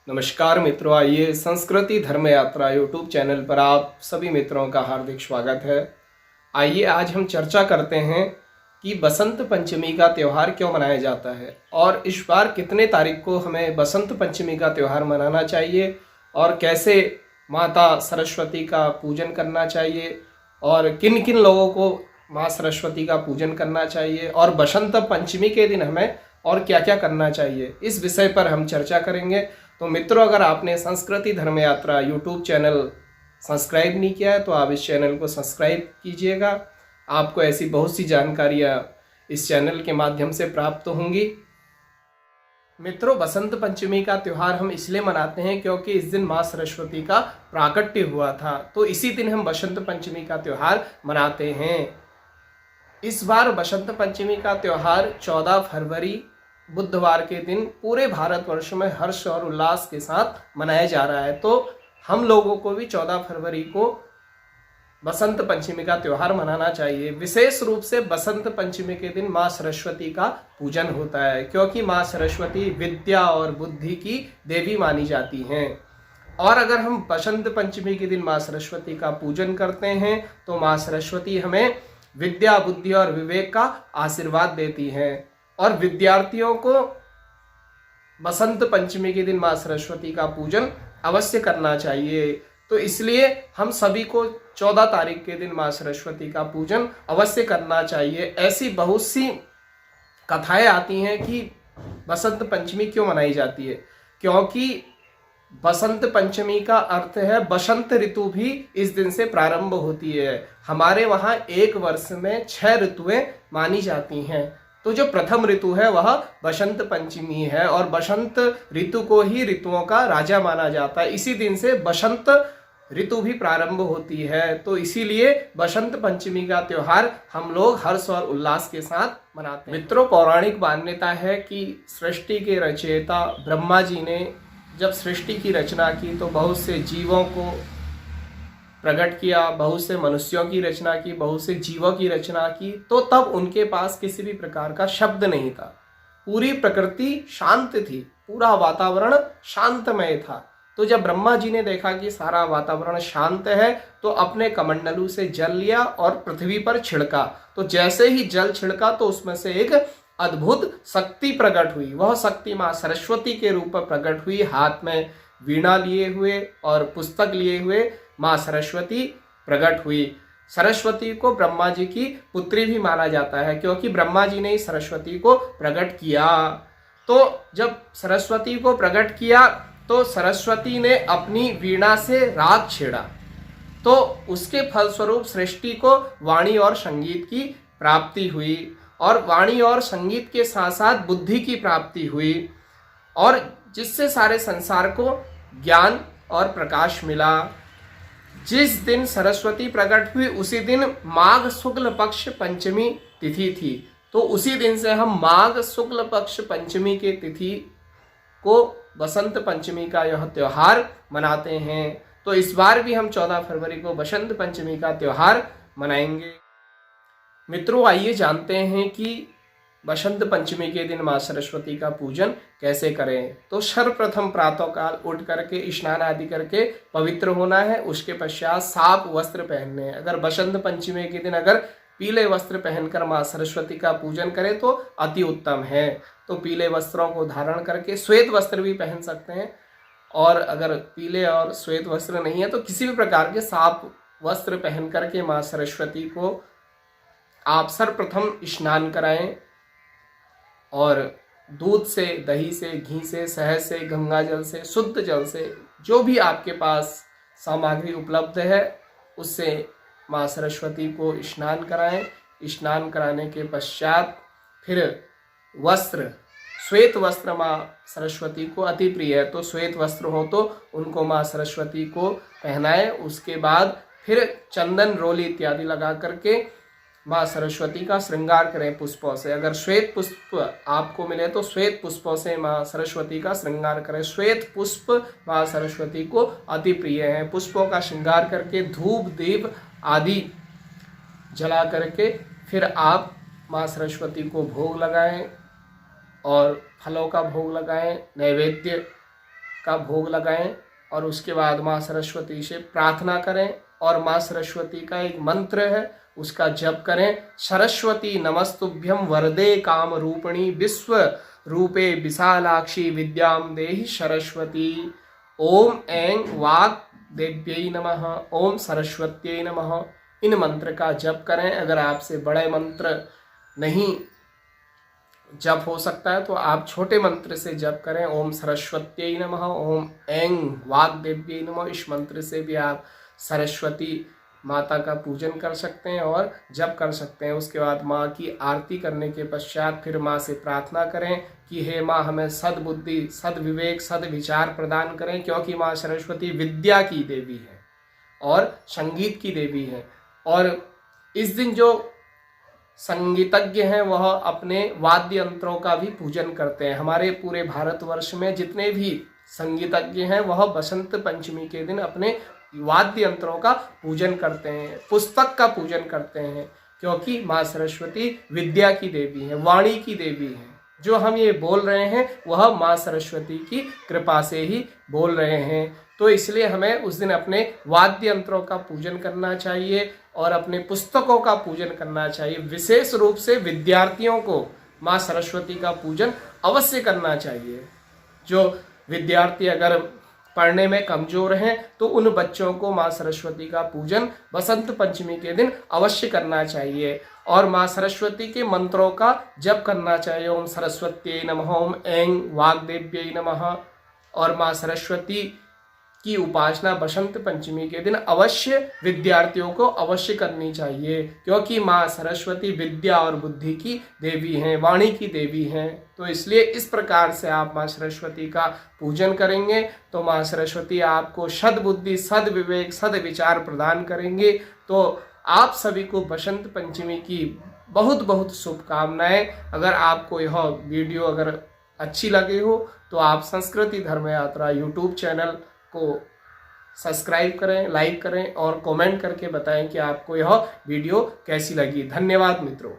नमस्कार मित्रों, आइए संस्कृति धर्म यात्रा यूट्यूब चैनल पर आप सभी मित्रों का हार्दिक स्वागत है। आइए आज हम चर्चा करते हैं कि बसंत पंचमी का त्यौहार क्यों मनाया जाता है और इस बार कितने तारीख को हमें बसंत पंचमी का त्यौहार मनाना चाहिए और कैसे माता सरस्वती का पूजन करना चाहिए और किन किन लोगों को माँ सरस्वती का पूजन करना चाहिए और बसंत पंचमी के दिन हमें और क्या क्या करना चाहिए, इस विषय पर हम चर्चा करेंगे। तो मित्रों, अगर आपने संस्कृति धर्म यात्रा यूट्यूब चैनल सब्सक्राइब नहीं किया है तो आप इस चैनल को सब्सक्राइब कीजिएगा। आपको ऐसी बहुत सी जानकारियाँ इस चैनल के माध्यम से प्राप्त होंगी। मित्रों, बसंत पंचमी का त्यौहार हम इसलिए मनाते हैं क्योंकि इस दिन माँ सरस्वती का प्राकट्य हुआ था, तो इसी दिन हम बसंत पंचमी का त्यौहार मनाते हैं। इस बार बसंत पंचमी का त्यौहार 14 फरवरी बुधवार के दिन पूरे भारतवर्ष में हर्ष और उल्लास के साथ मनाया जा रहा है, तो हम लोगों को भी 14 फरवरी को बसंत पंचमी का त्यौहार मनाना चाहिए। विशेष रूप से बसंत पंचमी के दिन माँ सरस्वती का पूजन होता है क्योंकि माँ सरस्वती विद्या और बुद्धि की देवी मानी जाती हैं। और अगर हम बसंत पंचमी के दिन माँ सरस्वती का पूजन करते हैं तो माँ सरस्वती हमें विद्या, बुद्धि और विवेक का आशीर्वाद देती हैं। और विद्यार्थियों को बसंत पंचमी के दिन माँ सरस्वती का पूजन अवश्य करना चाहिए, तो इसलिए हम सभी को 14 तारीख के दिन माँ सरस्वती का पूजन अवश्य करना चाहिए। ऐसी बहुत सी कथाएं आती हैं कि बसंत पंचमी क्यों मनाई जाती है, क्योंकि बसंत पंचमी का अर्थ है बसंत ऋतु भी इस दिन से प्रारंभ होती है। हमारे वहाँ एक वर्ष में 6 ऋतुएं मानी जाती हैं, तो जो प्रथम ऋतु है वह बसंत पंचमी है और बसंत ऋतु को ही ऋतुओं का राजा माना जाता है। इसी दिन से बसंत ऋतु भी प्रारंभ होती है, तो इसीलिए बसंत पंचमी का त्यौहार हम लोग हर्ष और उल्लास के साथ मनाते हैं। मित्रों, पौराणिक मान्यता है कि सृष्टि के रचयिता ब्रह्मा जी ने जब सृष्टि की रचना की तो बहुत से जीवों को प्रकट किया, बहुत से मनुष्यों की रचना की, बहुत से जीवों की रचना की, तो तब उनके पास किसी भी प्रकार का शब्द नहीं था। पूरी प्रकृति शांत थी, पूरा वातावरण शांतमय था। तो जब ब्रह्मा जी ने देखा कि सारा वातावरण शांत है तो अपने कमंडलू से जल लिया और पृथ्वी पर छिड़का। तो जैसे ही जल छिड़का तो उसमें से एक अद्भुत शक्ति प्रकट हुई। वह शक्ति माँ सरस्वती के रूप में प्रकट हुई, हाथ में वीणा लिए हुए और पुस्तक लिए हुए माँ सरस्वती प्रकट हुई। सरस्वती को ब्रह्मा जी की पुत्री भी माना जाता है क्योंकि ब्रह्मा जी ने ही सरस्वती को प्रकट किया। तो जब सरस्वती को प्रकट किया तो सरस्वती ने अपनी वीणा से राग छेड़ा, तो उसके फलस्वरूप सृष्टि को वाणी और संगीत की प्राप्ति हुई और वाणी और संगीत के साथ साथ बुद्धि की प्राप्ति हुई और जिससे सारे संसार को ज्ञान और प्रकाश मिला। जिस दिन सरस्वती प्रकट हुई उसी दिन माघ शुक्ल पक्ष पंचमी तिथि थी, तो उसी दिन से हम माघ शुक्ल पक्ष पंचमी के तिथि को बसंत पंचमी का यह त्यौहार मनाते हैं। तो इस बार भी हम 14 फरवरी को बसंत पंचमी का त्यौहार मनाएंगे। मित्रों, आइए जानते हैं कि बसंत पंचमी के दिन माँ सरस्वती का पूजन कैसे करें। तो सर्वप्रथम प्रातःकाल उठ करके स्नान आदि करके पवित्र होना है। उसके पश्चात साफ वस्त्र पहनने हैं। अगर बसंत पंचमी के दिन अगर पीले वस्त्र पहनकर माँ सरस्वती का पूजन करें तो अति उत्तम है। तो पीले वस्त्रों को धारण करके श्वेत वस्त्र भी पहन सकते हैं, और अगर पीले और श्वेत वस्त्र नहीं है तो किसी भी प्रकार के साफ वस्त्र पहन करके माँ सरस्वती को आप सर्वप्रथम स्नान कराएं और दूध से, दही से, घी से, शहद से, गंगा जल से, शुद्ध जल से, जो भी आपके पास सामग्री उपलब्ध है उससे माँ सरस्वती को स्नान कराएं। स्नान कराने के पश्चात फिर वस्त्र, श्वेत वस्त्र माँ सरस्वती को अति प्रिय है, तो श्वेत वस्त्र हो तो उनको माँ सरस्वती को पहनाएं। उसके बाद फिर चंदन, रोली इत्यादि लगा करके माँ सरस्वती का श्रृंगार करें पुष्पों से। अगर श्वेत पुष्प आपको मिले तो श्वेत पुष्पों से माँ सरस्वती का श्रृंगार करें। श्वेत पुष्प माँ सरस्वती को अति प्रिय है। पुष्पों का श्रृंगार करके धूप, दीप आदि जला करके फिर आप माँ सरस्वती को भोग लगाएं और फलों का भोग लगाएं, नैवेद्य का भोग लगाएं और उसके बाद माँ सरस्वती से प्रार्थना करें और माँ सरस्वती का एक मंत्र है उसका जप करें। सरस्वती नमस्तुभ्यं वरदे काम रूपिणी विश्व रूपे विशालाक्षी विद्याम देहि सरस्वती। ओम ऐं वाक् देव्यै नमः, ओम सरस्वत्यै नमः। इन मंत्र का जप करें। अगर आपसे बड़े मंत्र नहीं जप हो सकता है तो आप छोटे मंत्र से जप करें। ओम सरस्वत्यै नमः, ओम ऐं वाग्देव्यै नमः। इस मंत्र से भी आप सरस्वती माता का पूजन कर सकते हैं और जप कर सकते हैं। उसके बाद माँ की आरती करने के पश्चात फिर माँ से प्रार्थना करें कि हे माँ हमें सद्बुद्धि, सद्विवेक, सद्विचार प्रदान करें, क्योंकि माँ सरस्वती विद्या की देवी है और संगीत की देवी है। और इस दिन जो संगीतज्ञ हैं वह अपने वाद्य यंत्रों का भी पूजन करते हैं। हमारे पूरे भारतवर्ष में जितने भी संगीतज्ञ हैं वह बसंत पंचमी के दिन अपने वाद्य यंत्रों का पूजन करते हैं, पुस्तक का पूजन करते हैं, क्योंकि माँ सरस्वती विद्या की देवी है, वाणी की देवी है। जो हम ये बोल रहे हैं वह माँ सरस्वती की कृपा से ही बोल रहे हैं। तो इसलिए हमें उस दिन अपने वाद्य यंत्रों का पूजन करना चाहिए और अपने पुस्तकों का पूजन करना चाहिए। विशेष रूप से विद्यार्थियों को माँ सरस्वती का पूजन अवश्य करना चाहिए। जो विद्यार्थी अगर पढ़ने में कमजोर हैं तो उन बच्चों को माँ सरस्वती का पूजन बसंत पंचमी के दिन अवश्य करना चाहिए और माँ सरस्वती के मंत्रों का जप करना चाहिए। ओम सरस्वत्यै नमः, ओम ऐं वाग्देव्यै नमः। और माँ सरस्वती की उपासना बसंत पंचमी के दिन अवश्य विद्यार्थियों को अवश्य करनी चाहिए, क्योंकि माँ सरस्वती विद्या और बुद्धि की देवी हैं, वाणी की देवी हैं। तो इसलिए इस प्रकार से आप माँ सरस्वती का पूजन करेंगे तो माँ सरस्वती आपको सद्बुद्धि, सद्विवेक, सद्विचार प्रदान करेंगे। तो आप सभी को बसंत पंचमी की बहुत बहुत शुभकामनाएं। अगर आपको यह वीडियो अगर अच्छी लगी हो तो आप संस्कृति धर्म यात्रा यूट्यूब चैनल को सब्सक्राइब करें, लाइक करें और कमेंट करके बताएं कि आपको यह वीडियो कैसी लगी। धन्यवाद मित्रों।